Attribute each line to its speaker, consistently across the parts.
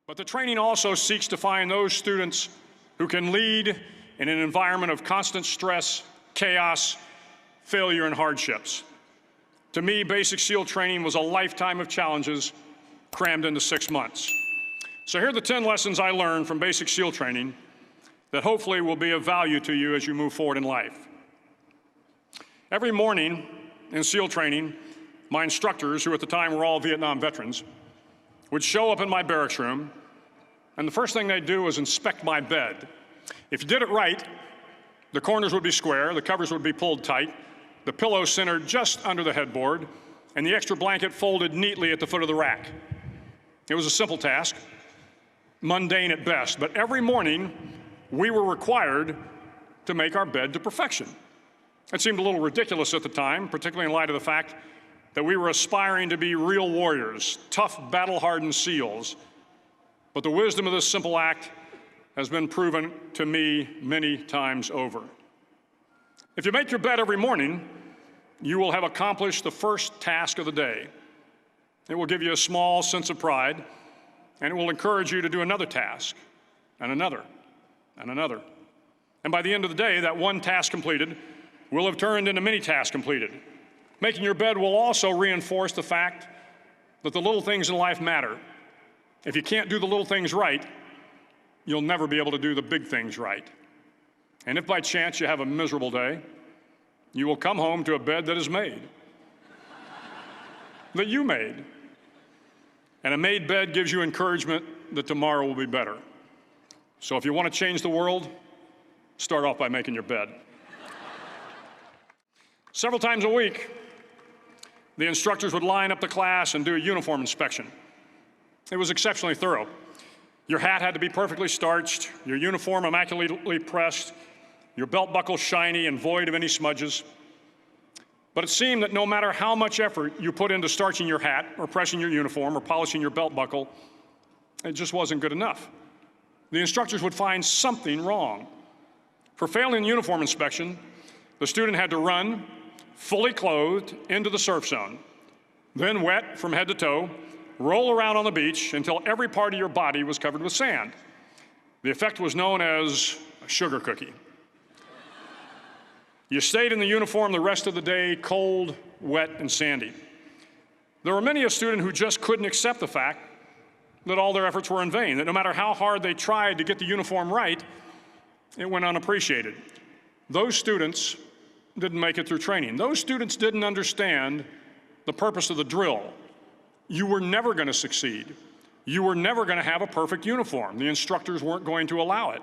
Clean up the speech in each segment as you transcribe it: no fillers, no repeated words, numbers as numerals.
Speaker 1: But the training also seeks to find those students who can lead in an environment of constant stress, chaos, failure, and hardships. To me, basic SEAL training was a lifetime of challenges crammed into 6 months. So here are the 10 lessons I learned from basic SEAL training that hopefully will be of value to you as you move forward in life. Every morning in SEAL training, my instructors, who at the time were all Vietnam veterans, would show up in my barracks room, and the first thing they'd do was inspect my bed. If you did it right, the corners would be square, the covers would be pulled tight, the pillow centered just under the headboard, and the extra blanket folded neatly at the foot of the rack. It was a simple task, mundane at best, but every morning we were required to make our bed to perfection. It seemed a little ridiculous at the time, particularly in light of the fact that we were aspiring to be real warriors, tough, battle-hardened SEALs. But the wisdom of this simple act has been proven to me many times over. If you make your bed every morning, you will have accomplished the first task of the day. It will give you a small sense of pride, and it will encourage you to do another task, and another, and another. And by the end of the day, that one task completed will have turned into many tasks completed. Making your bed will also reinforce the fact that the little things in life matter. If you can't do the little things right, you'll never be able to do the big things right. And if by chance you have a miserable day, you will come home to a bed that is made, that you made. And a made bed gives you encouragement that tomorrow will be better. So if you want to change the world, start off by making your bed. Several times a week, the instructors would line up the class and do a uniform inspection. It was exceptionally thorough. Your hat had to be perfectly starched, your uniform immaculately pressed, your belt buckle shiny and void of any smudges. But it seemed that no matter how much effort you put into starching your hat or pressing your uniform or polishing your belt buckle, it just wasn't good enough. The instructors would find something wrong. For failing the uniform inspection, the student had to run, fully clothed, into the surf zone, then wet from head to toe, roll around on the beach until every part of your body was covered with sand. The effect was known as a sugar cookie. You stayed in the uniform the rest of the day, cold, wet, and sandy. There were many a student who just couldn't accept the fact that all their efforts were in vain, that no matter how hard they tried to get the uniform right, it went unappreciated. Those students didn't make it through training. Those students didn't understand the purpose of the drill. You were never going to succeed. You were never going to have a perfect uniform. The instructors weren't going to allow it.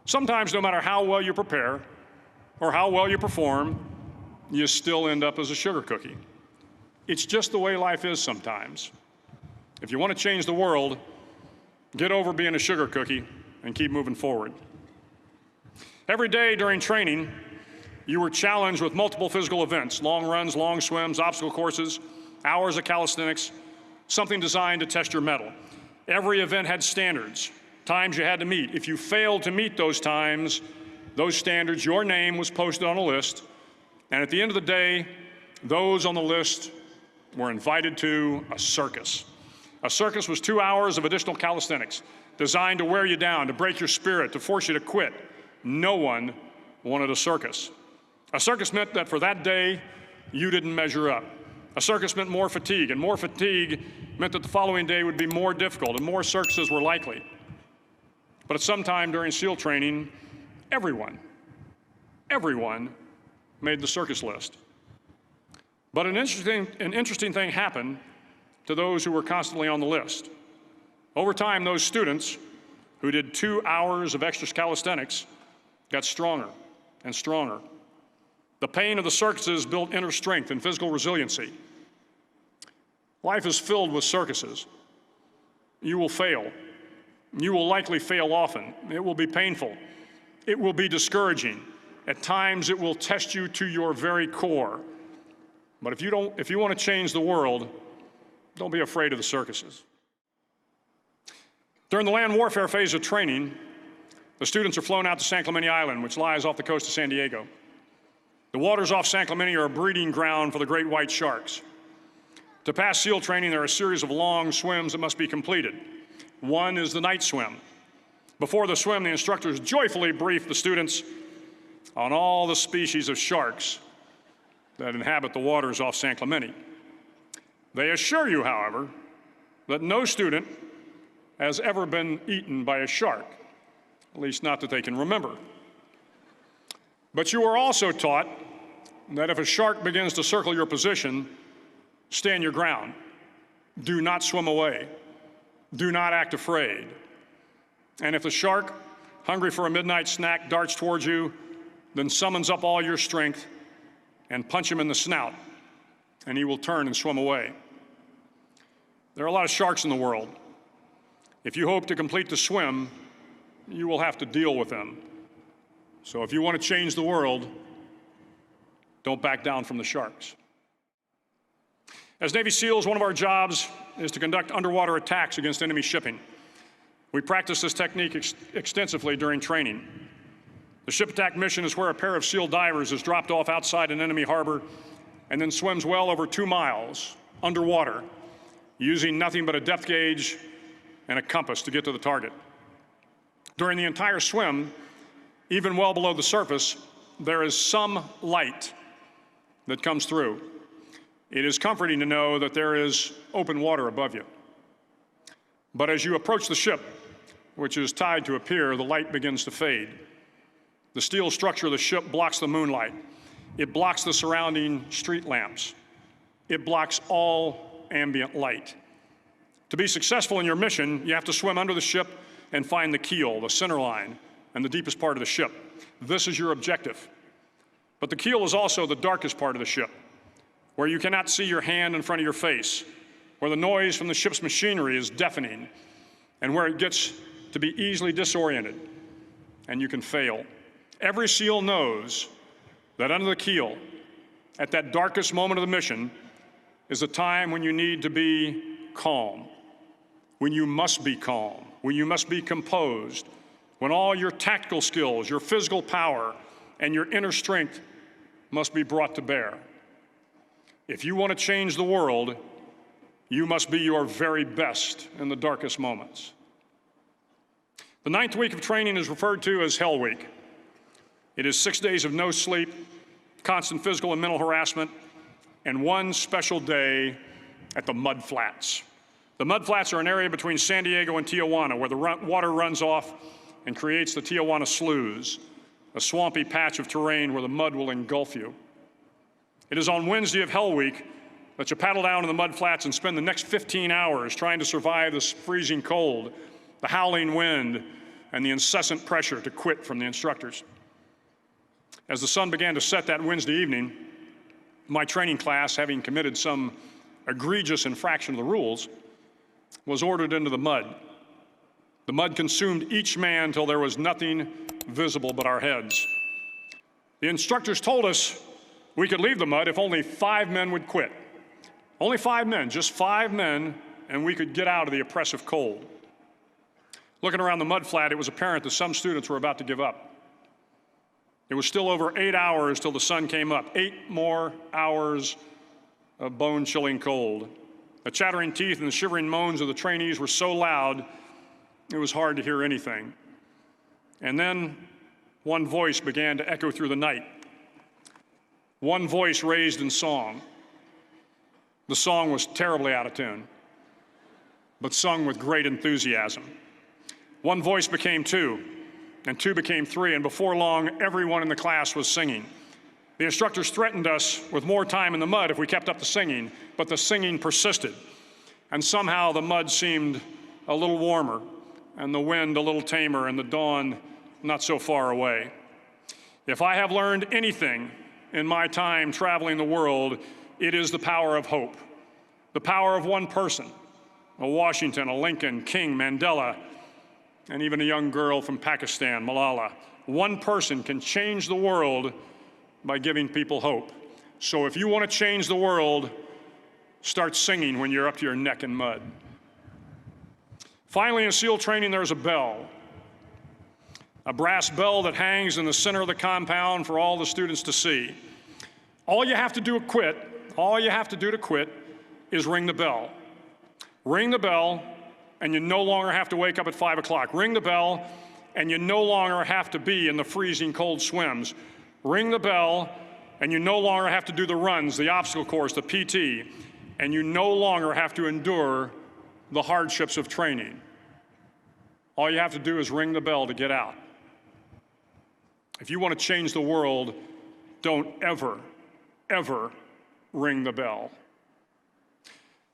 Speaker 1: Sometimes, no matter how well you prepare or how well you perform, you still end up as a sugar cookie. It's just the way life is sometimes. If you want to change the world, get over being a sugar cookie and keep moving forward. Every day during training, you were challenged with multiple physical events, long runs, long swims, obstacle courses, hours of calisthenics, something designed to test your mettle. Every event had standards, times you had to meet. If you failed to meet those times, those standards, your name was posted on a list, and at the end of the day, those on the list were invited to a circus. A circus was 2 hours of additional calisthenics, designed to wear you down, to break your spirit, to force you to quit. No one wanted a circus. A circus meant that for that day, you didn't measure up. A circus meant more fatigue, and more fatigue meant that the following day would be more difficult, and more circuses were likely. But at some time during SEAL training, everyone made the circus list. But an interesting thing happened to those who were constantly on the list. Over time, those students who did 2 hours of extra calisthenics got stronger and stronger. The pain of the circuses built inner strength and physical resiliency. Life is filled with circuses. You will fail. You will likely fail often. It will be painful. It will be discouraging. At times, it will test you to your very core. But if you want to change the world, don't be afraid of the circuses. During the land warfare phase of training, the students are flown out to San Clemente Island, which lies off the coast of San Diego. The waters off San Clemente are a breeding ground for the great white sharks. To pass SEAL training, there are a series of long swims that must be completed. One is the night swim. Before the swim, the instructors joyfully brief the students on all the species of sharks that inhabit the waters off San Clemente. They assure you, however, that no student has ever been eaten by a shark, at least not that they can remember. But you are also taught that if a shark begins to circle your position, stand your ground. Do not swim away. Do not act afraid. And if the shark, hungry for a midnight snack, darts towards you, then summons up all your strength and punch him in the snout, and he will turn and swim away. There are a lot of sharks in the world. If you hope to complete the swim, you will have to deal with them. So if you want to change the world, don't back down from the sharks. As Navy SEALs, one of our jobs is to conduct underwater attacks against enemy shipping. We practice this technique extensively during training. The ship attack mission is where a pair of SEAL divers is dropped off outside an enemy harbor and then swims well over 2 miles underwater, using nothing but a depth gauge and a compass to get to the target. During the entire swim, even well below the surface, there is some light that comes through. It is comforting to know that there is open water above you. But as you approach the ship, which is tied to a pier, the light begins to fade. The steel structure of the ship blocks the moonlight. It blocks the surrounding street lamps. It blocks all ambient light. To be successful in your mission, you have to swim under the ship and find the keel, the center line, and the deepest part of the ship. This is your objective. But the keel is also the darkest part of the ship, where you cannot see your hand in front of your face, where the noise from the ship's machinery is deafening, and where it gets to be easily disoriented, and you can fail. Every SEAL knows that under the keel, at that darkest moment of the mission, is a time when you need to be calm, when you must be calm, when you must be composed, when all your tactical skills, your physical power, and your inner strength must be brought to bear. If you want to change the world, you must be your very best in the darkest moments. The 9th week of training is referred to as Hell Week. It is 6 days of no sleep, constant physical and mental harassment, and one special day at the Mud Flats. The Mud Flats are an area between San Diego and Tijuana where the water runs off and creates the Tijuana Sloughs, a swampy patch of terrain where the mud will engulf you. It is on Wednesday of Hell Week that you paddle down to the Mud Flats and spend the next 15 hours trying to survive this freezing cold, the howling wind, and the incessant pressure to quit from the instructors. As the sun began to set that Wednesday evening, my training class, having committed some egregious infraction of the rules, was ordered into the mud. The mud consumed each man till there was nothing visible but our heads. The instructors told us we could leave the mud if only 5 men would quit. Only 5 men, just 5 men, and we could get out of the oppressive cold. Looking around the mud flat, it was apparent that some students were about to give up. It was still over 8 hours till the sun came up. 8 more hours of bone-chilling cold. The chattering teeth and the shivering moans of the trainees were so loud, it was hard to hear anything. And then one voice began to echo through the night. One voice raised in song. The song was terribly out of tune, but sung with great enthusiasm. One voice became 2, and 2 became 3, and before long, everyone in the class was singing. The instructors threatened us with more time in the mud if we kept up the singing, but the singing persisted. And somehow the mud seemed a little warmer, and the wind a little tamer, and the dawn not so far away. If I have learned anything in my time traveling the world, it is the power of hope. The power of one person, a Washington, a Lincoln, King, Mandela, and even a young girl from Pakistan, Malala. One person can change the world by giving people hope. So if you want to change the world, start singing when you're up to your neck in mud. Finally, in SEAL training, there's a bell. A brass bell that hangs in the center of the compound for all the students to see. All you have to do to quit is ring the bell. Ring the bell, and you no longer have to wake up at 5 o'clock. Ring the bell, and you no longer have to be in the freezing cold swims. Ring the bell, and you no longer have to do the runs, the obstacle course, the PT, and you no longer have to endure the hardships of training. All you have to do is ring the bell to get out. If you want to change the world, don't ever, ever ring the bell.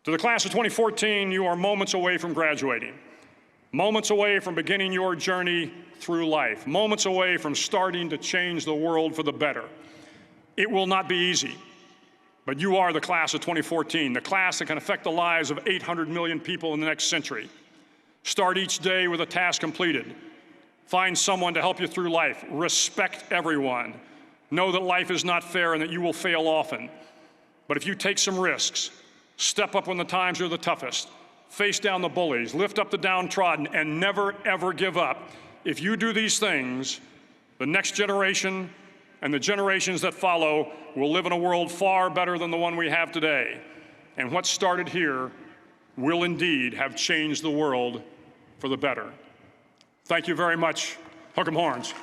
Speaker 1: To the class of 2014, you are moments away from graduating, moments away from beginning your journey through life, moments away from starting to change the world for the better. It will not be easy, but you are the class of 2014, the class that can affect the lives of 800 million people in the next century. Start each day with a task completed. Find someone to help you through life. Respect everyone. Know that life is not fair and that you will fail often. But if you take some risks, step up when the times are the toughest, face down the bullies, lift up the downtrodden, and never, ever give up. If you do these things, the next generation and the generations that follow will live in a world far better than the one we have today. And what started here will indeed have changed the world for the better. Thank you very much. Hook 'em horns.